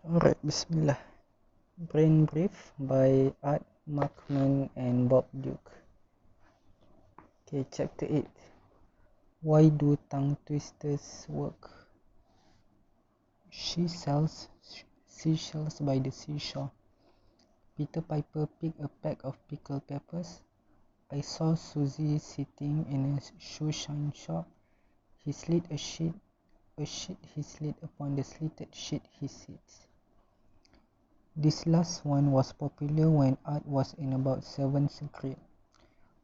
Alright, Bismillah. Brain Brief by Art Markman and Bob Duke. Okay, Chapter 8. Why do tongue twisters work? She sells seashells by the seashore. Peter Piper picked a peck of pickled peppers. I saw Susie sitting in a shoe shine shop. He slid a sheet he slid upon the slitted sheet he sits. This last one was popular when Art was in about 7th grade,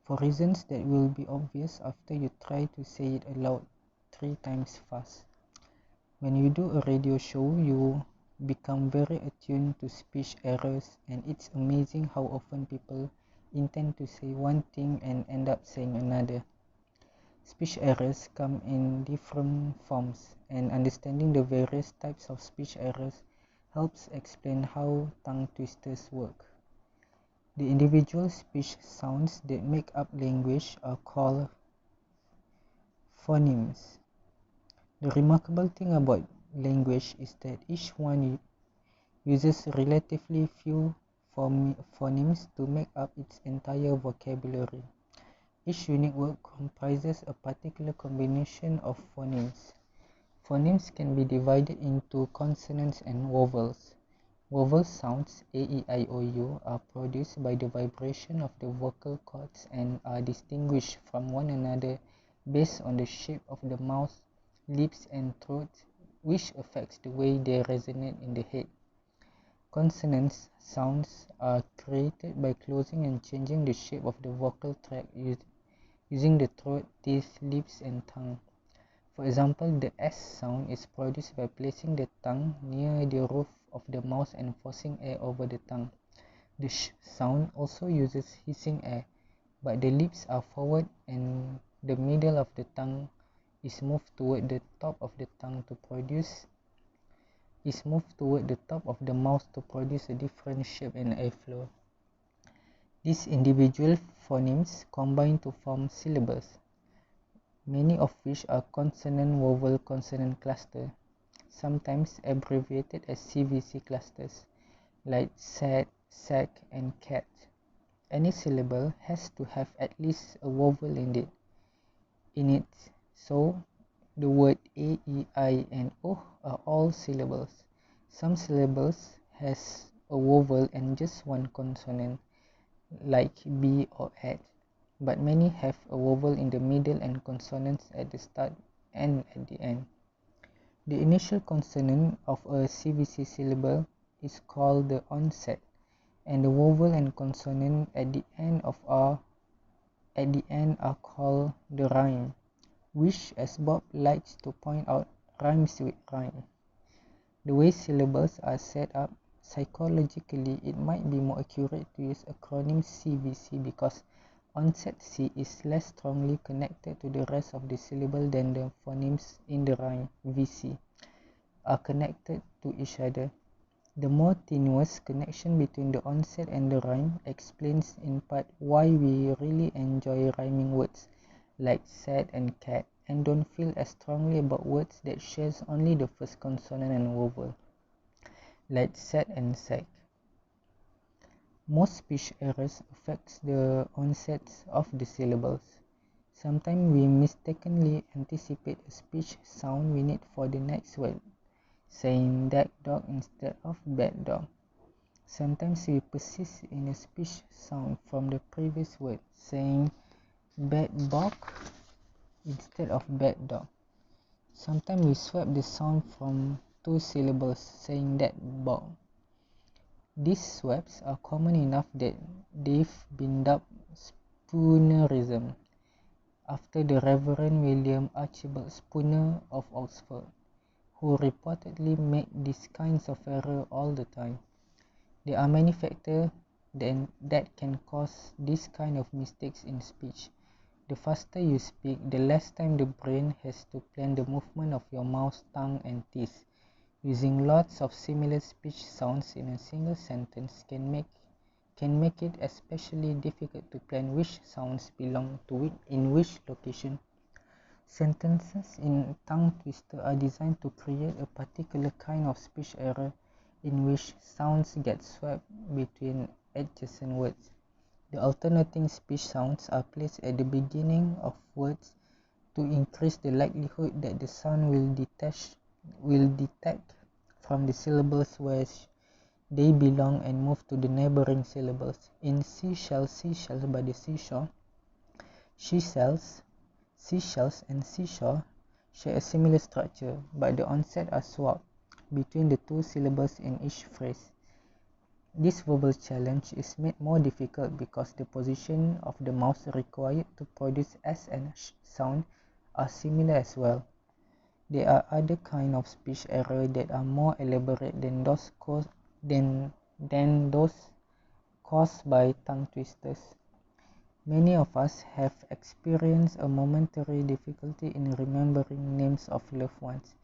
for reasons that will be obvious after you try to say it aloud 3 times fast. When you do a radio show, you become very attuned to speech errors, and it's amazing how often people intend to say one thing and end up saying another. Speech errors come in different forms, and understanding the various types of speech errors helps explain how tongue twisters work. The individual speech sounds that make up language are called phonemes. The remarkable thing about language is that each one uses relatively few phonemes to make up its entire vocabulary. Each unique word comprises a particular combination of phonemes. Phonemes can be divided into consonants and vowels. Vowel sounds A-E-I-O-U are produced by the vibration of the vocal cords and are distinguished from one another based on the shape of the mouth, lips and throat, which affects the way they resonate in the head. Consonant sounds are created by closing and changing the shape of the vocal tract using the throat, teeth, lips and tongue. For example, the S sound is produced by placing the tongue near the roof of the mouth and forcing air over the tongue. The sh sound also uses hissing air, but the lips are forward and the middle of the tongue is moved toward the top of the mouth to produce a different shape and airflow. These individual phonemes combine to form syllables, many of which are consonant-vowel-consonant clusters, sometimes abbreviated as CVC clusters, like sad, sack, and cat. Any syllable has to have at least a vowel in it, so the word A, E, I, and O are all syllables. Some syllables has a vowel and just one consonant, like B or at, but many have a vowel in the middle and consonants at the start and at the end. The initial consonant of a CVC syllable is called the onset, and the vowel and consonant at the end are called the rhyme, which, as Bob likes to point out, rhymes with rhyme. The way syllables are set up, psychologically it might be more accurate to use acronym CVC because onset C is less strongly connected to the rest of the syllable than the phonemes in the rhyme VC are connected to each other. The more tenuous connection between the onset and the rhyme explains in part why we really enjoy rhyming words like sad and cat and don't feel as strongly about words that shares only the first consonant and vowel, like sad and sack. Most speech errors affect the onsets of the syllables. Sometimes we mistakenly anticipate a speech sound we need for the next word, saying that dog instead of bad dog. Sometimes we persist in a speech sound from the previous word, saying bad bog instead of bad dog. Sometimes we swap the sound from 2 syllables, saying that bog. These swaps are common enough that they've been dubbed Spoonerism, after the Reverend William Archibald Spooner of Oxford, who reportedly made these kinds of errors all the time. There are many factors that can cause this kind of mistakes in speech. The faster you speak, the less time the brain has to plan the movement of your mouth, tongue, and teeth. Using lots of similar speech sounds in a single sentence can make it especially difficult to plan which sounds belong to in which location. Sentences in tongue twister are designed to create a particular kind of speech error in which sounds get swapped between adjacent words. The alternating speech sounds are placed at the beginning of words to increase the likelihood that the sound will detect from the syllables where they belong and move to the neighboring syllables. In seashells by the seashore, seashells and seashore share a similar structure, but the onset are swapped between the two syllables in each phrase. This verbal challenge is made more difficult because the position of the mouth required to produce S and sh sound are similar as well. There are other kinds of speech errors that are more elaborate than those caused by tongue twisters. Many of us have experienced a momentary difficulty in remembering names of loved ones.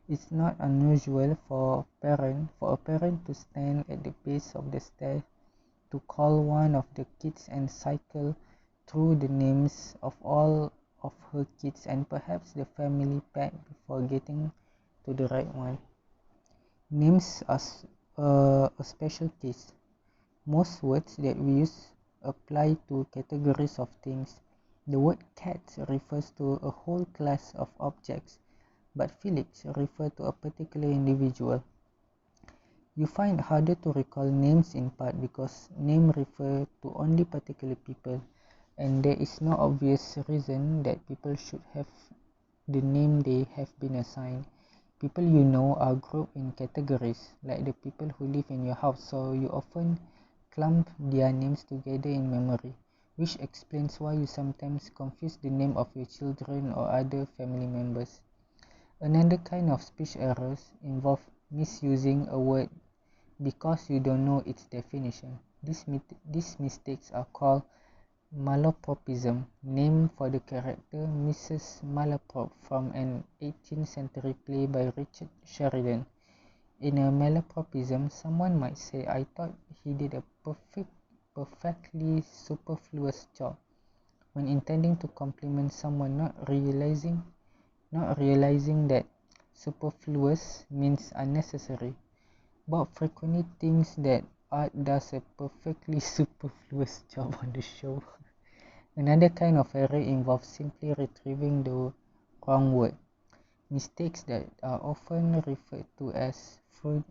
It's not unusual for a parent to stand at the base of the stairs to call one of the kids and cycle through the names of all of her kids and perhaps the family pet before getting to the right one. Names are a special case. Most words that we use apply to categories of things. The word cat refers to a whole class of objects, but Felix refers to a particular individual. You find it harder to recall names in part because names refer to only particular people, and there is no obvious reason that people should have the name they have been assigned. People you know are grouped in categories, like the people who live in your house, so you often clump their names together in memory, which explains why you sometimes confuse the name of your children or other family members. Another kind of speech errors involve misusing a word because you don't know its definition. These mistakes are called malapropism, named for the character Mrs. Malaprop from an 18th century play by Richard Sheridan. In a malapropism, someone might say, "I thought he did a perfectly superfluous job," when intending to compliment someone, not realizing that superfluous means unnecessary. Bob frequently thinks that Art does a perfectly superfluous job on the show. Another kind of error involves simply retrieving the wrong word. Mistakes that are often referred to as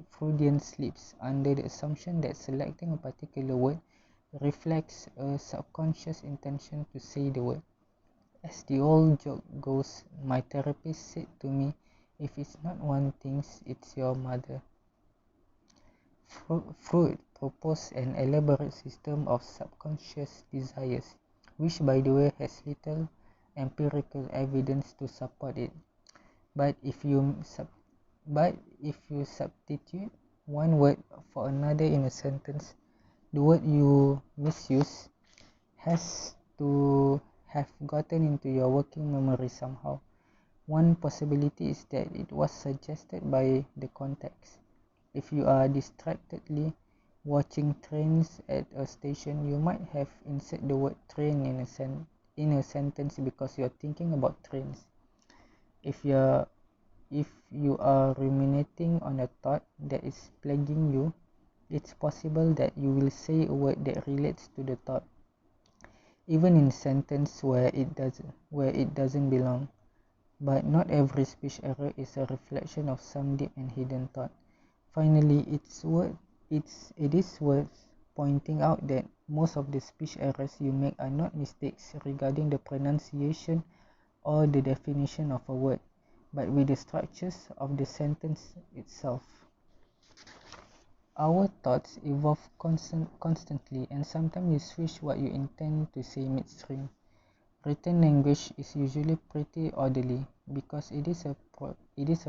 Freudian slips under the assumption that selecting a particular word reflects a subconscious intention to say the word. As the old joke goes, my therapist said to me, "If it's not one thing, it's your mother." Freud proposed an elaborate system of subconscious desires, which by the way has little empirical evidence to support it. But if you substitute one word for another in a sentence, the word you misuse has to have gotten into your working memory somehow. One possibility is that it was suggested by the context. If you are distractedly watching trains at a station, you might have inserted the word train in a sentence because you are thinking about trains. If you are ruminating on a thought that is plaguing you, it's possible that you will say a word that relates to the thought, even in a sentence where it doesn't belong. But not every speech error is a reflection of some deep and hidden thought. Finally, it is worth pointing out that most of the speech errors you make are not mistakes regarding the pronunciation or the definition of a word, but with the structures of the sentence itself. Our thoughts evolve constantly, and sometimes you switch what you intend to say midstream. Written language is usually pretty orderly because it is a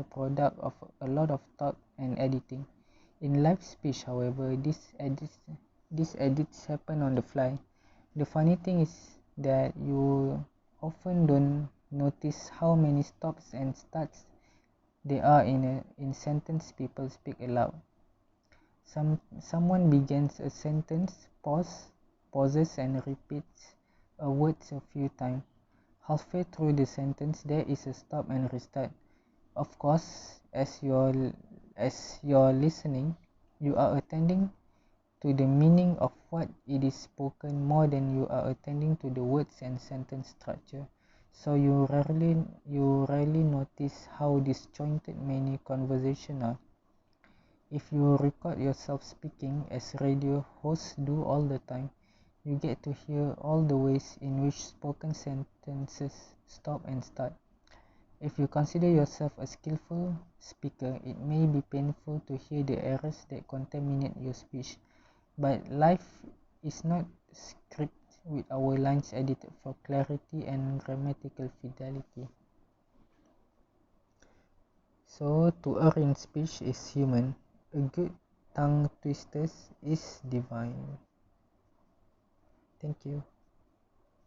product of a lot of thought and editing. In live speech, however, these edits happen on the fly. The funny thing is that you often don't notice how many stops and starts there are in sentence people speak aloud. Someone begins a sentence, pauses and repeats a word a few times. Halfway through the sentence, there is a stop and restart. Of course, as you're listening, You are attending to the meaning of what it is spoken more than you are attending to the words and sentence structure. So you rarely notice how disjointed many conversations are. If you record yourself speaking, as radio hosts do all the time, you get to hear all the ways in which spoken sentences stop and start. If you consider yourself a skillful speaker, it may be painful to hear the errors that contaminate your speech. But life is not script with our lines edited for clarity and grammatical fidelity. So, to err in speech is human. A good tongue twister is divine. Thank you.